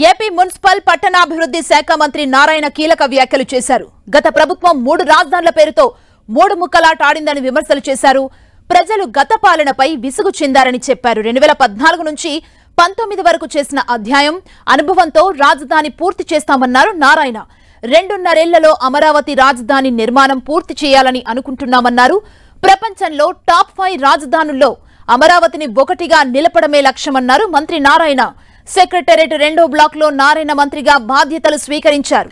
AP municipal పట్టణాభివృద్ధి శాఖ మంత్రి నారాయణ కీలక వ్యాఖ్యలు చేశారు. గత ప్రభుత్వం 3 రాజధానుల పేరుతో 3 ముక్కలాట ఆడిందని విమర్శలు చేశారు. ప్రజలు గత పాలనపై విసుగు చెందారని చెప్పారు. 2014 నుంచి 19 వరకు చేసిన అధ్యాయం అనుభవంతో రాజధాని పూర్తి చేస్తామన్నారు నారాయణ. 2.5 ఏళ్లలో అమరావతి రాజధాని నిర్మాణం పూర్తి చేయాలని అనుకుంటున్నామన్నారు. ప్రపంచంలో టాప్ 5 రాజధానుల్లో అమరావతిని ఒకటిగా నిలపడమే లక్ష్యమన్నారు మంత్రి నారాయణ. సెక్రటేరియట్ 2వ బ్లాక్ లో నారాయణ మంత్రిగా బాధ్యతలు స్వీకరించారు.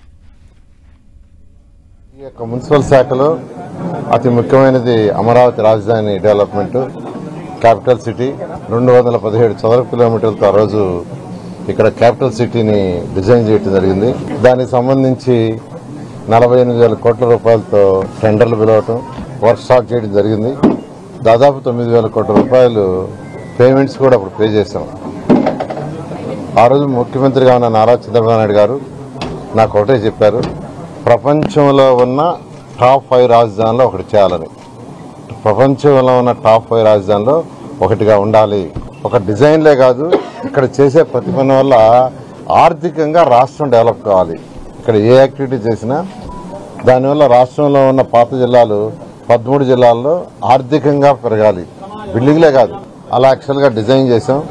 మున్సిపల్ శాఖలో అతి ముఖ్యమైనది అమరావతి రాజధాని డెవలప్మెంట్. క్యాపిటల్ సిటీ 217 చదరపు కిలోమీటర్లతో ఆ రోజు ఇక్కడ క్యాపిటల్ సిటీని డిజైన్ చేయడం జరిగింది. దానికి సంబంధించి 48,000 కోట్ల రూపాయలతో టెండర్లు పిలవటం, వర్క్ స్టార్ట్ చేయడం జరిగింది. దాదాపు 9,000 కోట్ల రూపాయలు పేమెంట్స్ కూడా అప్పుడు పే చేశాం. ఆ రోజు ముఖ్యమంత్రిగా ఉన్న నారా చంద్రబాబు నాయుడు గారు నాకు ఒకటే చెప్పారు, ప్రపంచంలో ఉన్న టాప్ 5 రాజధానిలో ఒకటి చేయాలని. ప్రపంచంలో ఉన్న టాప్ 5 రాజధానిలో ఒకటిగా ఉండాలి. ఒక డిజైన్లే కాదు, ఇక్కడ చేసే ప్రతి పని వల్ల ఆర్థికంగా రాష్ట్రం డెవలప్ కావాలి. ఇక్కడ ఏ యాక్టివిటీ చేసినా దానివల్ల రాష్ట్రంలో ఉన్న పాత జిల్లాలు 13 జిల్లాల్లో ఆర్థికంగా పెరగాలి. బిల్డింగ్లే కాదు, అలా యాక్చువల్గా డిజైన్ చేసాం.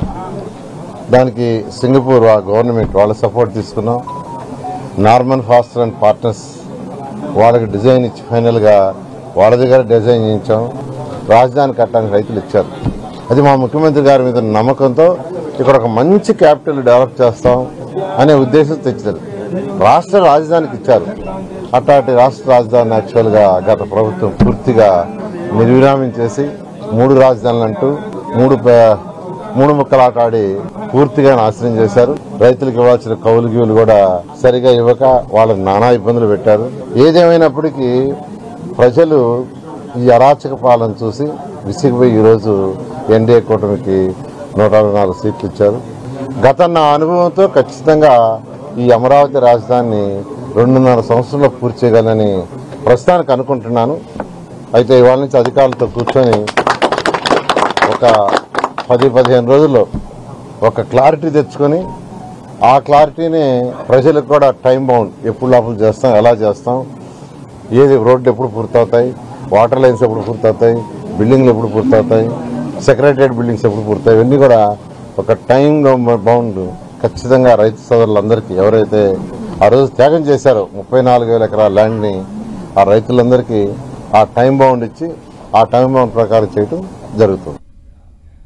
దానికి సింగపూర్ గవర్నమెంట్ వాళ్ళ సపోర్ట్ తీసుకున్నాం. నార్మన్ ఫాస్టర్ అండ్ పార్ట్నర్స్ వాళ్ళకి డిజైన్ ఇచ్చి ఫైనల్గా వాళ్ళ దగ్గర డిజైన్ చేయించాం. రాజధాని కట్టడానికి రైతులు ఇచ్చారు. అది మా ముఖ్యమంత్రి గారి మీద నమ్మకంతో ఇక్కడ ఒక మంచి క్యాపిటల్ డెవలప్ చేస్తాం అనే ఉద్దేశం తెచ్చారు. రాష్ట్ర రాజధానికి ఇచ్చారు. అట్లాంటి రాష్ట్ర రాజధాని యాక్చువల్గా గత ప్రభుత్వం పూర్తిగా నిర్విరామం చేసి 3 రాజధానులు అంటూ 3 ముక్కలాట ఆడి పూర్తిగా నాశనం చేశారు. రైతులకు ఇవ్వాల్సిన కౌలు గీవులు కూడా సరిగా ఇవ్వక వాళ్ళకి నానా ఇబ్బందులు పెట్టారు. ఏదేమైనప్పటికీ ప్రజలు ఈ అరాచక పాలన చూసి విసిగిపోయి ఈరోజు ఎన్డీఏ కూటమికి 164 సీట్లు ఇచ్చారు. గత నా అనుభవంతో ఖచ్చితంగా ఈ అమరావతి రాజధానిని 2.5 సంవత్సరంలో పూర్తి చేయగలని ప్రస్తుతానికి అనుకుంటున్నాను. అయితే ఇవాళ నుంచి అధికారులతో కూర్చొని ఒక 10-15 రోజుల్లో ఒక క్లారిటీ తెచ్చుకొని ఆ క్లారిటీని ప్రజలకు కూడా టైం బౌండ్ ఎప్పుడు లోపల చేస్తాం, ఎలా చేస్తాం, ఏది రోడ్లు ఎప్పుడు పూర్తవుతాయి, వాటర్ లైన్స్ ఎప్పుడు పూర్తవుతాయి, బిల్డింగ్లు ఎప్పుడు పూర్తవుతాయి, సెక్రటేరియట్ బిల్డింగ్స్ ఎప్పుడు పూర్తవుతాయి, ఇవన్నీ కూడా ఒక టైం బౌండ్ ఖచ్చితంగా రైతు సోదరులందరికీ ఎవరైతే ఆ రోజు త్యాగం చేశారో 34,000 ఎకరాల ల్యాండ్ని ఆ రైతులందరికీ ఆ టైం బౌండ్ ఇచ్చి ఆ టైం బౌండ్ ప్రకారం చేయడం జరుగుతుంది.